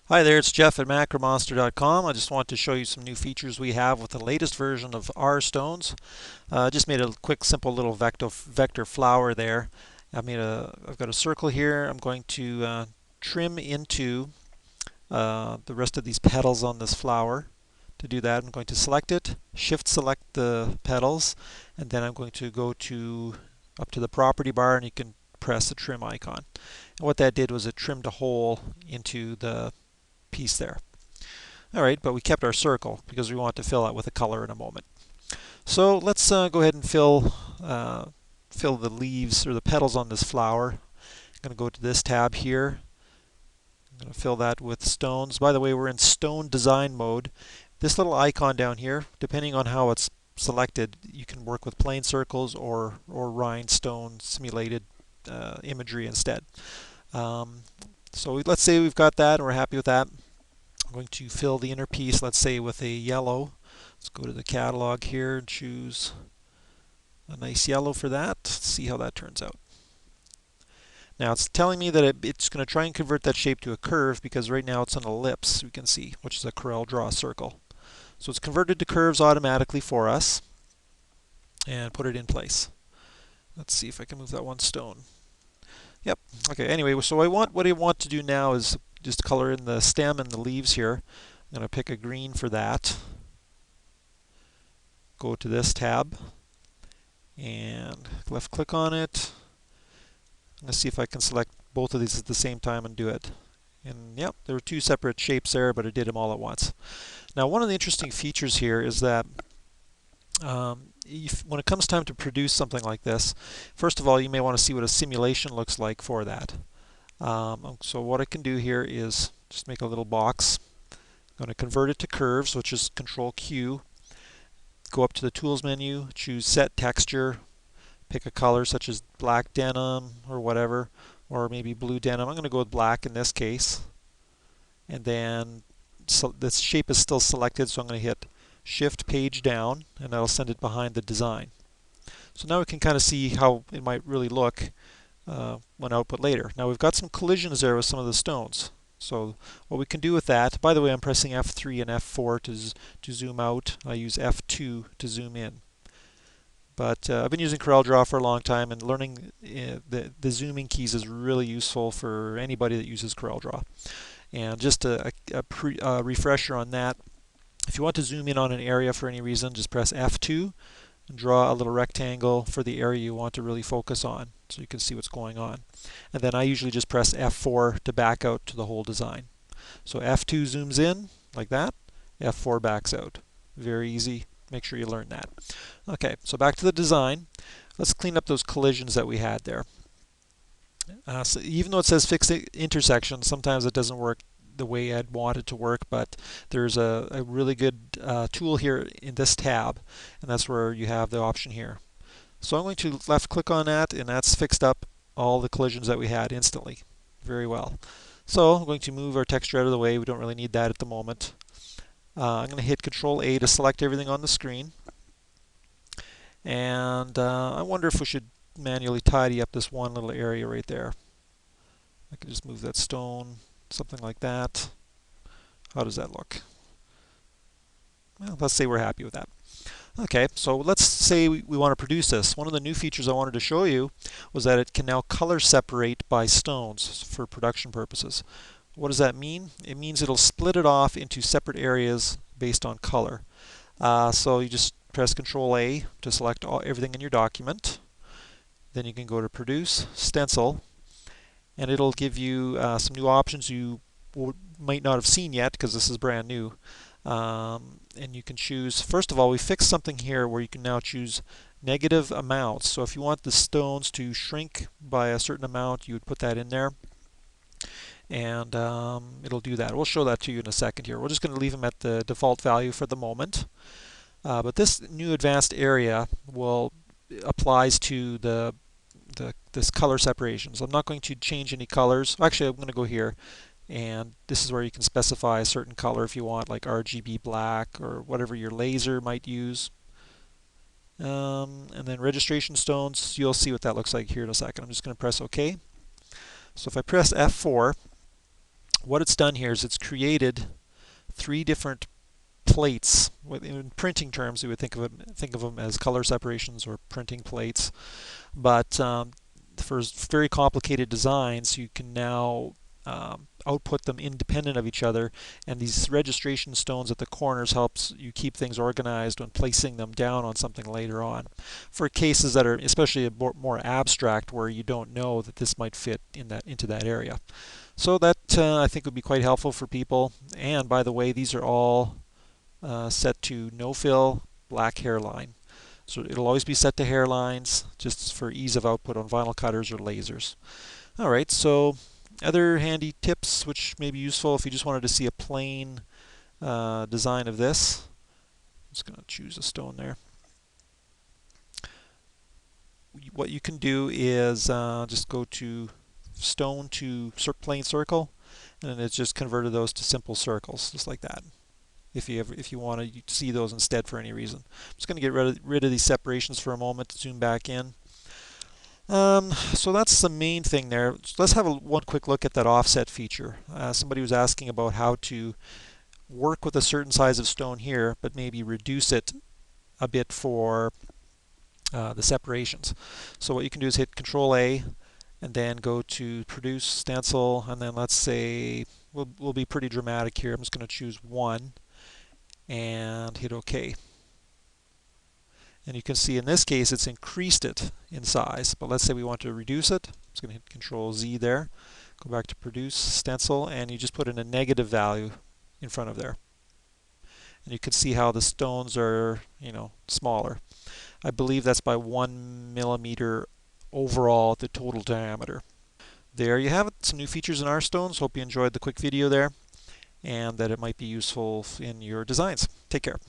Hi there, it's Jeff at macromonster.com. I just want to show you some new features we have with the latest version of rStones. Just made a quick, simple little vector flower there. I've got a circle here. I'm going to trim into the rest of these petals on this flower. To do that, I'm going to select it, shift select the petals, and then I'm going to go up to the property bar, and you can press the trim icon. And what that did was it trimmed a hole into the piece there. Alright, but we kept our circle because we want to fill that with a color in a moment. So let's go ahead and fill the leaves or the petals on this flower. I'm going to go to this tab here. I'm going to fill that with stones. By the way, we're in stone design mode. This little icon down here, depending on how it's selected, you can work with plain circles or rhinestone simulated imagery instead. So let's say we've got that and we're happy with that. I'm going to fill the inner piece, let's say, with a yellow. Let's go to the catalog here and choose a nice yellow for that. Let's see how that turns out. Now it's telling me that it's going to try and convert that shape to a curve because right now it's an ellipse, we can see, which is a CorelDRAW circle. So it's converted to curves automatically for us and put it in place. Let's see if I can move that one stone. Yep. Okay, anyway, so what I want to do now is just color in the stem and the leaves here. I'm going to pick a green for that. Go to this tab and left click on it. I'm going to see if I can select both of these at the same time and do it. And yep, there were two separate shapes there, but I did them all at once. Now one of the interesting features here is that when it comes time to produce something like this, first of all you may want to see what a simulation looks like for that. So what I can do here is just make a little box. I'm going to convert it to curves, which is Control Q. Go up to the Tools menu, choose Set Texture, pick a color such as black denim or whatever, or maybe blue denim. I'm going to go with black in this case. And then this shape is still selected, so I'm going to hit Shift Page Down, and that'll send it behind the design. So now we can kind of see how it might really look when output later. Now we've got some collisions there with some of the stones. So what we can do with that, by the way, I'm pressing F3 and F4 to zoom out. I use F2 to zoom in. But I've been using CorelDRAW for a long time, and learning the zooming keys is really useful for anybody that uses CorelDRAW. And just a refresher on that, if you want to zoom in on an area for any reason, just press F2 and draw a little rectangle for the area you want to really focus on so you can see what's going on. And then I usually just press F4 to back out to the whole design. So F2 zooms in like that, F4 backs out. Very easy. Make sure you learn that. Okay, so back to the design. Let's clean up those collisions that we had there. So even though it says fix intersection, sometimes it doesn't work the way I'd want it to work, but there's a really good tool here in this tab, and that's where you have the option here. So I'm going to left click on that, and that's fixed up all the collisions that we had instantly. Very well. So I'm going to move our texture out of the way. We don't really need that at the moment. I'm going to hit Control A to select everything on the screen. And I wonder if we should manually tidy up this one little area right there. I can just move that stone, something like that. How does that look? Well, let's say we're happy with that. Okay, so let's say we want to produce this. One of the new features I wanted to show you was that it can now color separate by stones for production purposes. What does that mean? It means it'll split it off into separate areas based on color. So you just press Control A to select everything in your document. Then you can go to Produce, Stencil, and it'll give you some new options you might not have seen yet because this is brand new. And you can choose, first of all, we fixed something here where you can now choose negative amounts. So if you want the stones to shrink by a certain amount, you would put that in there. And it'll do that. We'll show that to you in a second here. We're just going to leave them at the default value for the moment. But this new advanced area applies to this color separation. So I'm not going to change any colors. Actually, I'm going to go here, and this is where you can specify a certain color if you want, like RGB black or whatever your laser might use. And then registration stones, you'll see what that looks like here in a second. I'm just going to press OK. So if I press F4, What it's done here is it's created three different plates. In printing terms, we would think of them as color separations or printing plates. But for very complicated designs, you can now output them independent of each other, and these registration stones at the corners helps you keep things organized when placing them down on something later on. For cases that are especially more abstract, where you don't know that this might fit into that area. So that I think would be quite helpful for people. And by the way, these are all set to no fill black hairline. So it'll always be set to hairlines just for ease of output on vinyl cutters or lasers. Alright, so other handy tips which may be useful if you just wanted to see a plain design of this. I'm just going to choose a stone there. What you can do is just go to stone to plain circle, and it's just converted those to simple circles, just like that. If you want to see those instead for any reason. I'm just going to get rid of these separations for a moment to zoom back in. So that's the main thing there. So let's have one quick look at that offset feature. Somebody was asking about how to work with a certain size of stone here, but maybe reduce it a bit for the separations. So what you can do is hit Control A and then go to Produce Stencil, and then let's say we'll be pretty dramatic here. I'm just going to choose 1 and hit OK. And you can see in this case it's increased it in size, but let's say we want to reduce it. I'm just going to hit Control Z there, go back to Produce Stencil, and you just put in a negative value in front of there. And you can see how the stones are, smaller. I believe that's by 1 millimeter overall the total diameter. There you have it, some new features in rStones. Hope you enjoyed the quick video there, and that it might be useful in your designs. Take care.